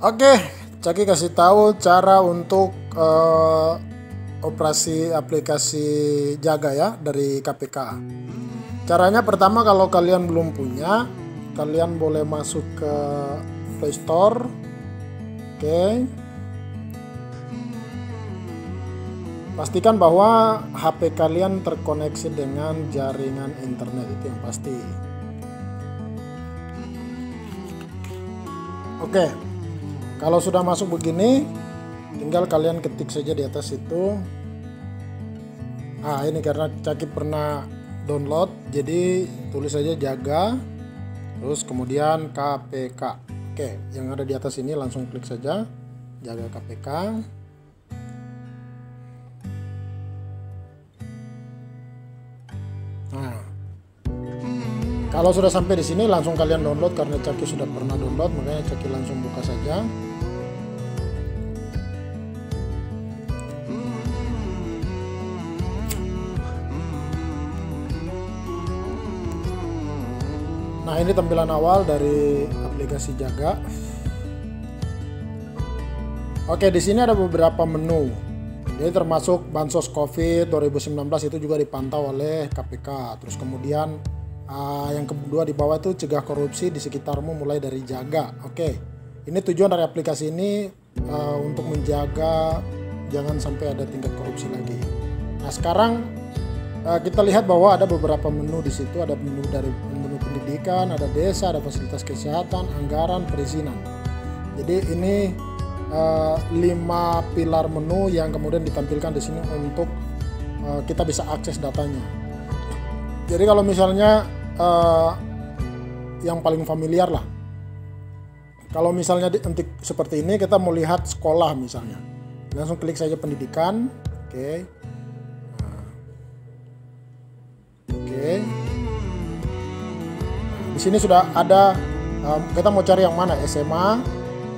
Oke, Caki kasih tahu cara untuk operasi aplikasi Jaga ya dari KPK. Caranya pertama, kalau kalian belum punya, kalian boleh masuk ke Play Store. Oke. Pastikan bahwa HP kalian terkoneksi dengan jaringan internet, itu yang pasti. Oke. Kalau sudah masuk begini, tinggal kalian ketik saja di atas itu. Nah, ini karena Caki pernah download, jadi tulis saja Jaga, terus kemudian KPK. Oke, yang ada di atas ini langsung klik saja Jaga KPK. Nah, kalau sudah sampai di sini langsung kalian download, karena Caki sudah pernah download, makanya Caki langsung buka saja. Nah, ini tampilan awal dari aplikasi Jaga. Oke, di sini ada beberapa menu. Jadi termasuk bansos COVID 2019 itu juga dipantau oleh KPK. Terus kemudian yang kedua di bawah itu cegah korupsi di sekitarmu mulai dari Jaga. Oke, ini tujuan dari aplikasi ini untuk menjaga jangan sampai ada tingkat korupsi lagi. Nah, sekarang kita lihat bahwa ada beberapa menu di situ. Ada menu dari menu pendidikan, ada desa, ada fasilitas kesehatan, anggaran, perizinan. Jadi ini 5 pilar menu yang kemudian ditampilkan di sini untuk kita bisa akses datanya. Jadi kalau misalnya yang paling familiar lah, kalau misalnya untuk seperti ini kita mau lihat sekolah misalnya, langsung klik saja pendidikan. Oke. Oke. Di sini sudah ada, kita mau cari yang mana, SMA,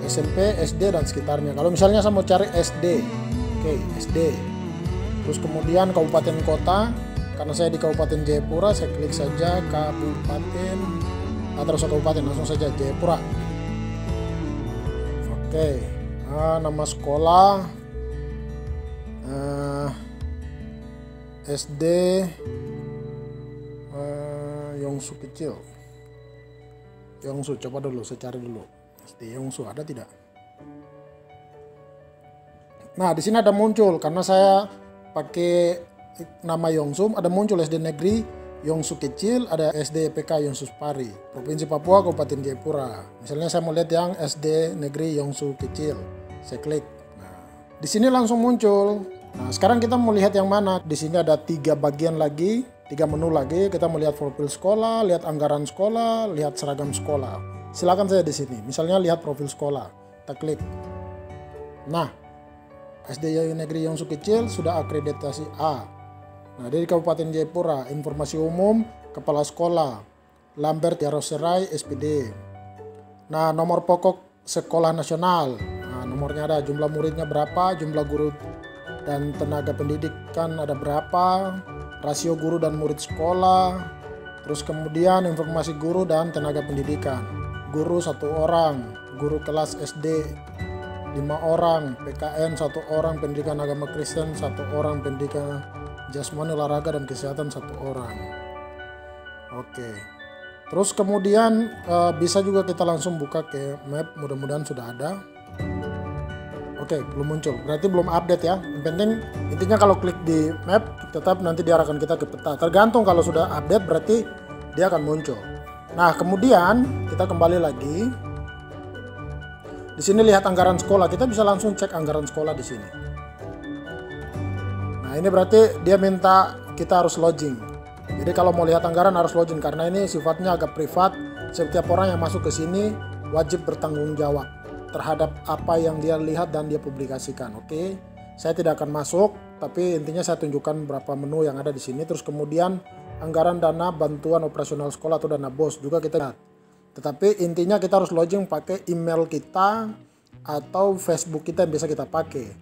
SMP, SD dan sekitarnya. Kalau misalnya saya mau cari SD, oke, SD. Terus kemudian kabupaten kota, karena saya di Kabupaten Jayapura, saya klik saja kabupaten, terus kabupaten, langsung saja Jayapura. Oke, nama sekolah SD Yongsu kecil. Yongsu, coba dulu saya cari dulu. SD Yongsu ada tidak? Nah, di sini ada muncul karena saya pakai nama Yongsu, ada muncul SD Negeri Yongsu Kecil, ada SD PK Yongsu Pari, Provinsi Papua, Kabupaten Jayapura. Misalnya saya mau lihat yang SD Negeri Yongsu Kecil, saya klik. Nah, di sini langsung muncul. Nah, sekarang kita mau lihat yang mana? Di sini ada 3 bagian lagi, 3 menu lagi. Kita mau lihat profil sekolah, lihat anggaran sekolah, lihat seragam sekolah. Silakan saya di sini. Misalnya lihat profil sekolah, kita klik. Nah, SD Negeri Yongsu Kecil sudah akreditasi A. Nah, dari Kabupaten Jayapura, informasi umum, kepala sekolah, Lambert Yaroserai, SPD. Nah, nomor pokok sekolah nasional. Nah, nomornya ada, jumlah muridnya berapa, jumlah guru dan tenaga pendidikan ada berapa, rasio guru dan murid sekolah. Terus kemudian informasi guru dan tenaga pendidikan. Guru 1 orang, guru kelas SD 5 orang, PKN 1 orang, pendidikan agama Kristen 1 orang, pendidikan jasmani, olahraga dan kesehatan 1 orang. Oke. Terus kemudian bisa juga kita langsung buka ke map, mudah-mudahan sudah ada. Oke, belum muncul, berarti belum update ya. Yang penting intinya kalau klik di map tetap nanti diarahkan kita ke peta. Tergantung, kalau sudah update berarti dia akan muncul. Nah, kemudian kita kembali lagi. Di sini lihat anggaran sekolah, kita bisa langsung cek anggaran sekolah di sini. Nah, ini berarti dia minta kita harus login. Jadi kalau mau lihat anggaran harus login, karena ini sifatnya agak privat. Setiap orang yang masuk ke sini wajib bertanggung jawab terhadap apa yang dia lihat dan dia publikasikan. Oke, saya tidak akan masuk, tapi intinya saya tunjukkan berapa menu yang ada di sini. Terus kemudian anggaran dana bantuan operasional sekolah atau dana BOS juga kita lihat. Tetapi intinya kita harus login pakai email kita atau Facebook kita yang bisa kita pakai.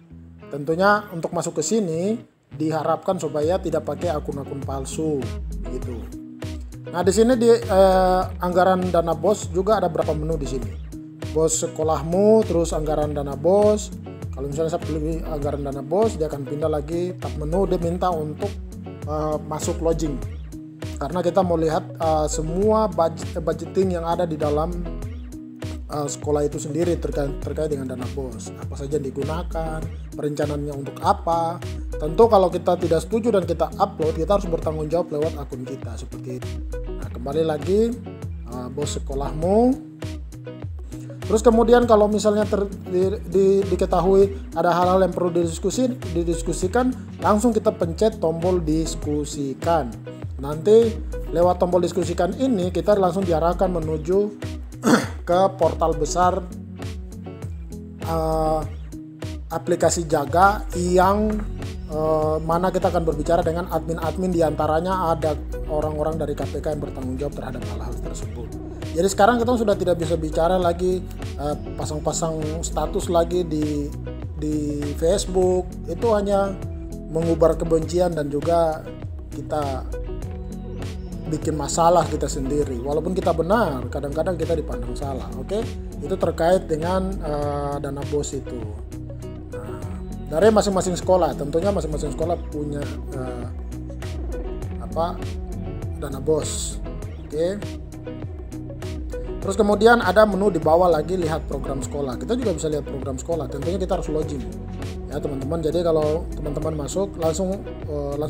Tentunya untuk masuk ke sini diharapkan supaya tidak pakai akun-akun palsu gitu. Nah, di sini di anggaran dana BOS juga ada berapa menu di sini. bos sekolahmu, terus anggaran dana bos. Kalau misalnya saya pilih anggaran dana bos, dia akan pindah lagi tab menu, dia minta untuk masuk login. Karena kita mau lihat semua budgeting yang ada di dalam sekolah itu sendiri terkait dengan dana bos. Apa saja yang digunakan, perencanaannya untuk apa. Tentu kalau kita tidak setuju dan kita upload, kita harus bertanggung jawab lewat akun kita seperti itu. Nah, kembali lagi bos sekolahmu. Terus kemudian kalau misalnya diketahui ada hal-hal yang perlu didiskusikan, langsung kita pencet tombol diskusikan. Nanti lewat tombol diskusikan ini kita langsung diarahkan menuju ke portal besar aplikasi Jaga yang mana kita akan berbicara dengan admin-admin, diantaranya ada orang-orang dari KPK yang bertanggung jawab terhadap hal-hal tersebut. Jadi sekarang kita sudah tidak bisa bicara lagi pasang-pasang status lagi di Facebook. Itu hanya mengubar kebencian dan juga kita bikin masalah kita sendiri. Walaupun kita benar, kadang-kadang kita dipandang salah. Oke? Itu terkait dengan dana bos itu. Nah, dari masing-masing sekolah, tentunya masing-masing sekolah punya dana bos. Oke? Terus kemudian ada menu di bawah lagi, lihat program sekolah. Kita juga bisa lihat program sekolah. Tentunya kita harus login ya teman-teman. Jadi kalau teman-teman masuk langsung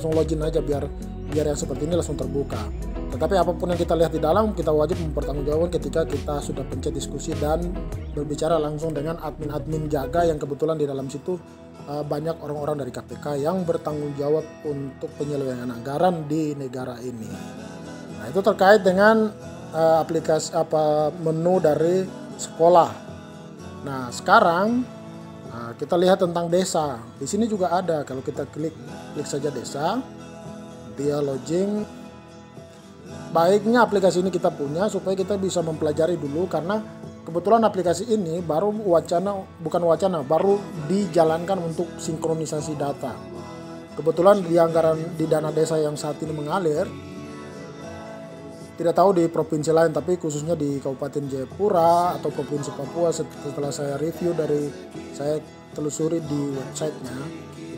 login aja biar yang seperti ini langsung terbuka. Tetapi apapun yang kita lihat di dalam, kita wajib mempertanggungjawabkan ketika kita sudah pencet diskusi dan berbicara langsung dengan admin-admin Jaga yang kebetulan di dalam situ banyak orang-orang dari KPK yang bertanggung jawab untuk penyelewengan anggaran di negara ini. Nah, itu terkait dengan aplikasi menu dari sekolah. Nah, sekarang kita lihat tentang desa. Di sini juga ada. Kalau kita klik saja desa, dia login. Baiknya aplikasi ini kita punya supaya kita bisa mempelajari dulu, karena kebetulan aplikasi ini baru baru dijalankan untuk sinkronisasi data. Kebetulan di anggaran di dana desa yang saat ini mengalir, tidak tahu di provinsi lain, tapi khususnya di Kabupaten Jayapura atau Provinsi Papua, setelah saya review saya telusuri di websitenya,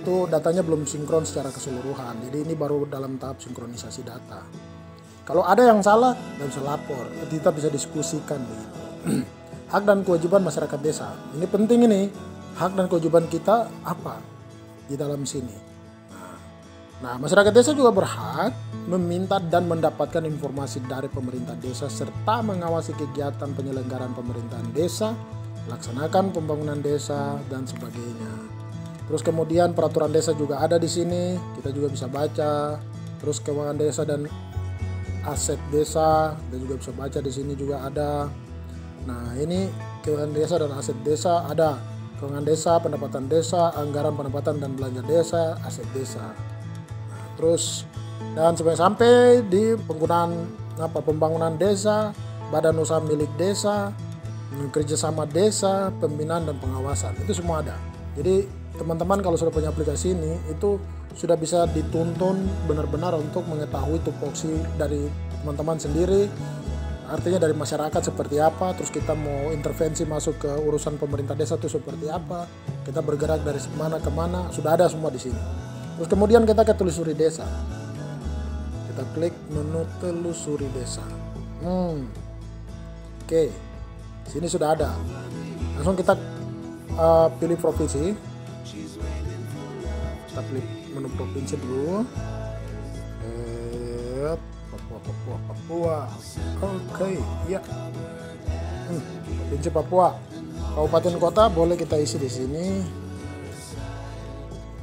itu datanya belum sinkron secara keseluruhan. Jadi ini baru dalam tahap sinkronisasi data. Kalau ada yang salah, dan bisa lapor, kita bisa diskusikan begitu. Hak dan kewajiban masyarakat desa. Ini penting ini, hak dan kewajiban kita apa di dalam sini. Nah, masyarakat desa juga berhak meminta dan mendapatkan informasi dari pemerintah desa serta mengawasi kegiatan penyelenggaraan pemerintahan desa, melaksanakan pembangunan desa dan sebagainya. Terus kemudian peraturan desa juga ada di sini, kita juga bisa baca. Terus keuangan desa dan aset desa, kita juga bisa baca di sini juga ada. Nah, ini keuangan desa dan aset desa ada. Keuangan desa, pendapatan desa, anggaran pendapatan dan belanja desa, aset desa. Terus dan sampai di penggunaan pembangunan desa, badan usaha milik desa, kerjasama desa, pembinaan dan pengawasan, itu semua ada. Jadi teman-teman kalau sudah punya aplikasi ini, itu sudah bisa dituntun benar-benar untuk mengetahui tupoksi dari teman-teman sendiri, artinya dari masyarakat seperti apa, terus kita mau intervensi masuk ke urusan pemerintah desa itu seperti apa, kita bergerak dari mana ke mana, sudah ada semua di sini. Terus kemudian kita ke telusuri desa. Kita klik menu telusuri desa. Oke. Sini sudah ada. Langsung kita pilih provinsi. Kita klik menu provinsi dulu. Papua. Oke, ya. Provinsi Papua. Kabupaten kota boleh kita isi di sini.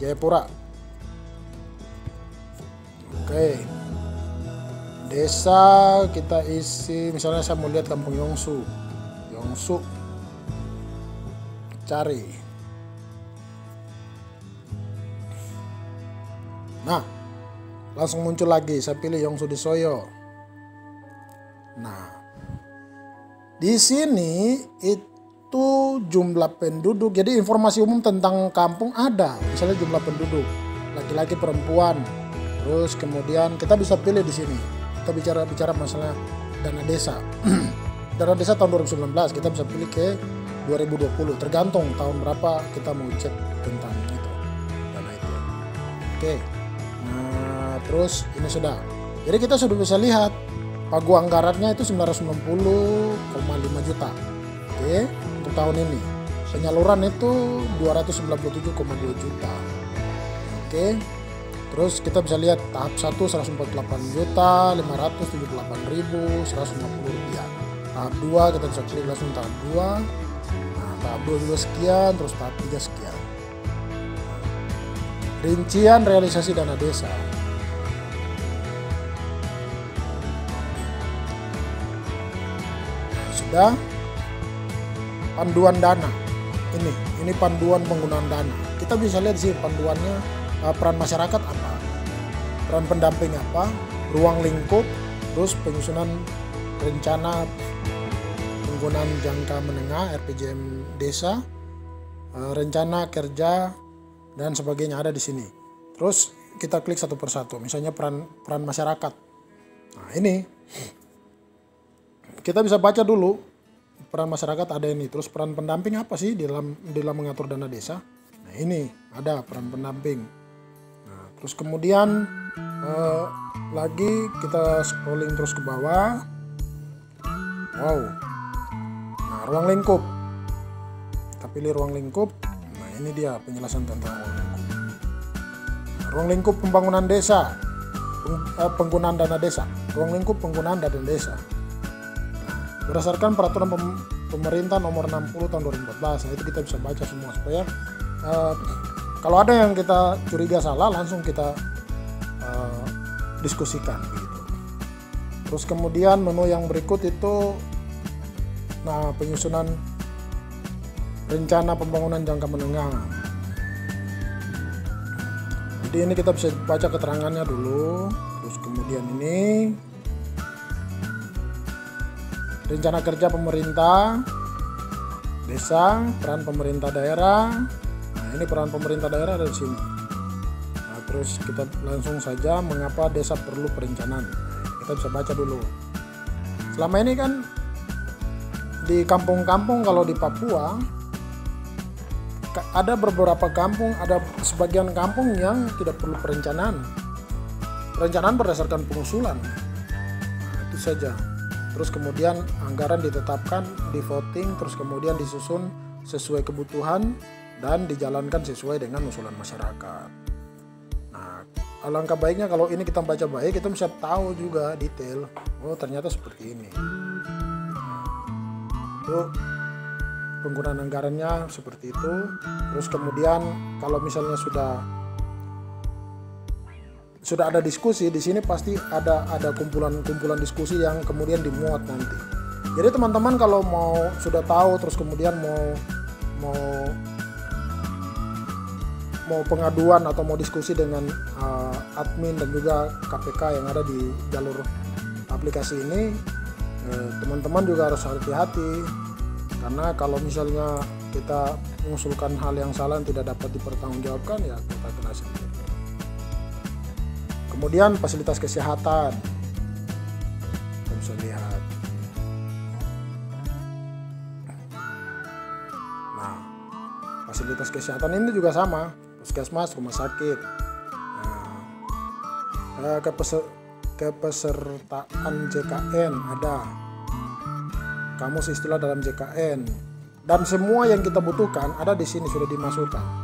Jayapura. Oke, desa kita isi, misalnya saya mau lihat Kampung Yongsu, cari. Nah, langsung muncul lagi, saya pilih Yongsu di Soyo. Nah, di sini itu jumlah penduduk, jadi informasi umum tentang kampung ada, misalnya jumlah penduduk, laki-laki, perempuan. Terus kemudian kita bisa pilih di sini. Kita bicara masalah dana desa. dana desa tahun 2019, kita bisa pilih ke 2020, tergantung tahun berapa kita mau cek tentang itu, dana itu. Oke, nah terus ini sudah, jadi kita sudah bisa lihat pagu anggarannya itu 960,5 juta. Oke, untuk tahun ini penyaluran itu 297,2 juta. Oke, terus kita bisa lihat tahap 1 148 juta 578.150 rupiah. Tahap 2 kita bisa klik langsung tahap 2. Nah, tahap 2 juga sekian, terus tahap 3 sekian. Rincian realisasi dana desa. Sudah. Panduan dana. Ini panduan penggunaan dana. Kita bisa lihat sih panduannya, peran masyarakat apa, peran pendamping apa, ruang lingkup, terus penyusunan rencana penggunaan jangka menengah RPJM desa, rencana kerja dan sebagainya ada di sini. Terus kita klik satu persatu, misalnya peran masyarakat. Nah, ini kita bisa baca dulu peran masyarakat ada ini. Terus peran pendamping apa sih di dalam mengatur dana desa? Nah, ini ada peran pendamping. Nah, terus kemudian lagi kita scrolling terus ke bawah. Wow. Nah, ruang lingkup. Kita pilih ruang lingkup. Nah, ini dia penjelasan tentang ruang lingkup. Nah, ruang lingkup pembangunan desa, penggunaan dana desa. Ruang lingkup penggunaan dana desa. Berdasarkan peraturan pemerintah nomor 60 tahun 2014. Nah, itu kita bisa baca semua supaya kalau ada yang kita curiga salah langsung kita diskusikan gitu. Terus kemudian menu yang berikut itu penyusunan rencana pembangunan jangka menengah. Jadi ini kita bisa baca keterangannya dulu. Terus kemudian ini rencana kerja pemerintah desa, peran pemerintah daerah. Nah, ini peran pemerintah daerah ada di sini. Nah, terus kita langsung saja mengapa desa perlu perencanaan. Nah, kita bisa baca dulu. Selama ini kan di kampung-kampung, kalau di Papua ada beberapa kampung, ada sebagian kampung yang tidak perlu perencanaan. Perencanaan berdasarkan pengusulan. Nah, itu saja. Terus kemudian anggaran ditetapkan, di voting, terus kemudian disusun sesuai kebutuhan dan dijalankan sesuai dengan usulan masyarakat. Nah, alangkah baiknya kalau ini kita baca baik, kita bisa tahu juga detail. Oh, ternyata seperti ini. Itu penggunaan anggarannya seperti itu. Terus kemudian kalau misalnya sudah ada diskusi di sini, pasti ada kumpulan diskusi yang kemudian dimuat nanti. Jadi teman-teman kalau sudah tahu terus kemudian mau pengaduan atau mau diskusi dengan admin dan juga KPK yang ada di jalur aplikasi ini, teman-teman juga harus hati-hati, karena kalau misalnya kita mengusulkan hal yang salah yang tidak dapat dipertanggungjawabkan, ya kita kena sendiri. Kemudian fasilitas kesehatan, kita bisa lihat. Nah, fasilitas kesehatan ini juga sama, puskesmas, rumah sakit. Nah, kepesertaan JKN ada, kamus istilah dalam JKN, dan semua yang kita butuhkan ada di sini, sudah dimasukkan.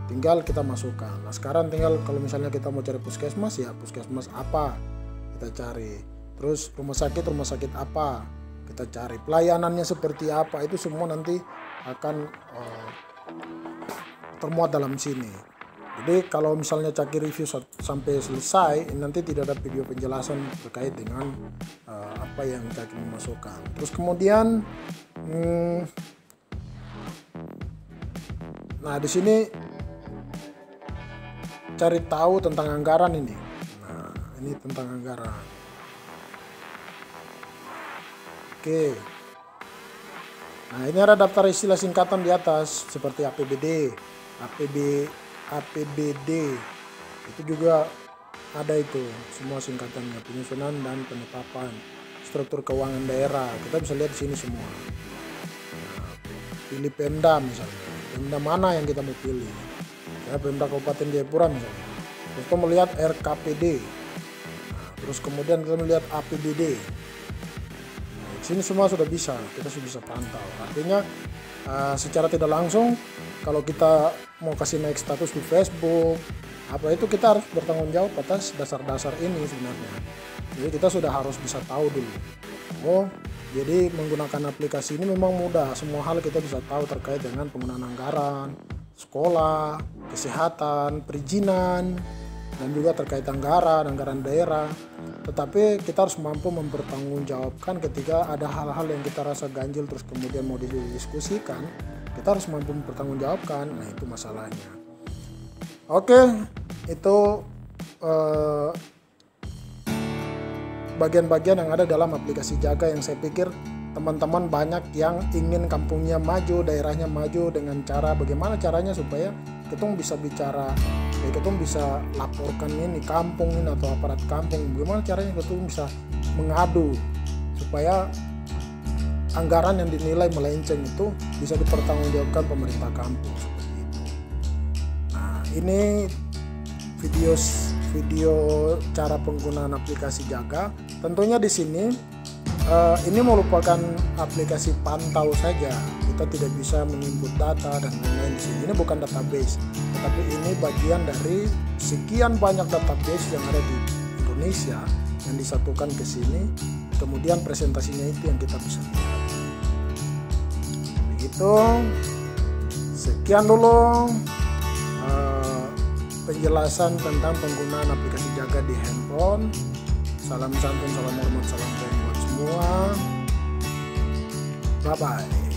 Tinggal kita masukkan. Nah, sekarang tinggal kalau misalnya kita mau cari puskesmas, ya puskesmas apa kita cari. Terus rumah sakit apa kita cari. Pelayanannya seperti apa, itu semua nanti akan termuat dalam sini. Jadi kalau misalnya Caki review sampai selesai, nanti tidak ada video penjelasan terkait dengan apa yang Caki memasukkan. Terus kemudian nah di sini cari tahu tentang anggaran ini. Nah, ini tentang anggaran. Oke. Nah, ini ada daftar istilah singkatan di atas seperti APBD, APBD. Itu juga ada itu, semua singkatannya, penyusunan dan penetapan. struktur keuangan daerah. Kita bisa lihat di sini semua. Pilih Pemda misalnya. Pemda mana yang kita mau pilih? Ya, Pemda Kabupaten Jayapura misalnya. Terus kita melihat RKPD. Terus kemudian kita melihat APBD. Di sini semua sudah bisa, kita sudah bisa pantau. Artinya secara tidak langsung kalau kita mau kasih naik status di Facebook, apa itu kita harus bertanggung jawab atas dasar-dasar ini sebenarnya. Jadi kita sudah harus bisa tahu dulu. Oh, jadi menggunakan aplikasi ini memang mudah. Semua hal kita bisa tahu terkait dengan penggunaan anggaran, sekolah, kesehatan, perizinan, dan juga terkait anggaran daerah. Tetapi kita harus mampu mempertanggungjawabkan ketika ada hal-hal yang kita rasa ganjil terus kemudian mau didiskusikan, kita harus mampu mempertanggungjawabkan. Nah, itu masalahnya. Oke, itu bagian-bagian yang ada dalam aplikasi Jaga yang saya pikir teman-teman banyak yang ingin kampungnya maju, daerahnya maju dengan cara bagaimana caranya supaya kita bisa bicara, kita bisa laporkan ini kampung ini atau aparat kampung, bagaimana caranya kita bisa mengadu supaya anggaran yang dinilai melenceng itu bisa dipertanggungjawabkan pemerintah kampung seperti itu. Nah, ini video cara penggunaan aplikasi Jaga. Tentunya di sini ini merupakan aplikasi pantau saja. Kita tidak bisa menginput data dan lain-lain di sini. Ini bukan database, tetapi ini bagian dari sekian banyak database yang ada di Indonesia yang disatukan ke sini. Kemudian presentasinya itu yang kita bisa lihat. Begitu. Sekian dulu penjelasan tentang penggunaan aplikasi Jaga di handphone. Salam santun, salam hormat, salam baik buat semua. Bye bye.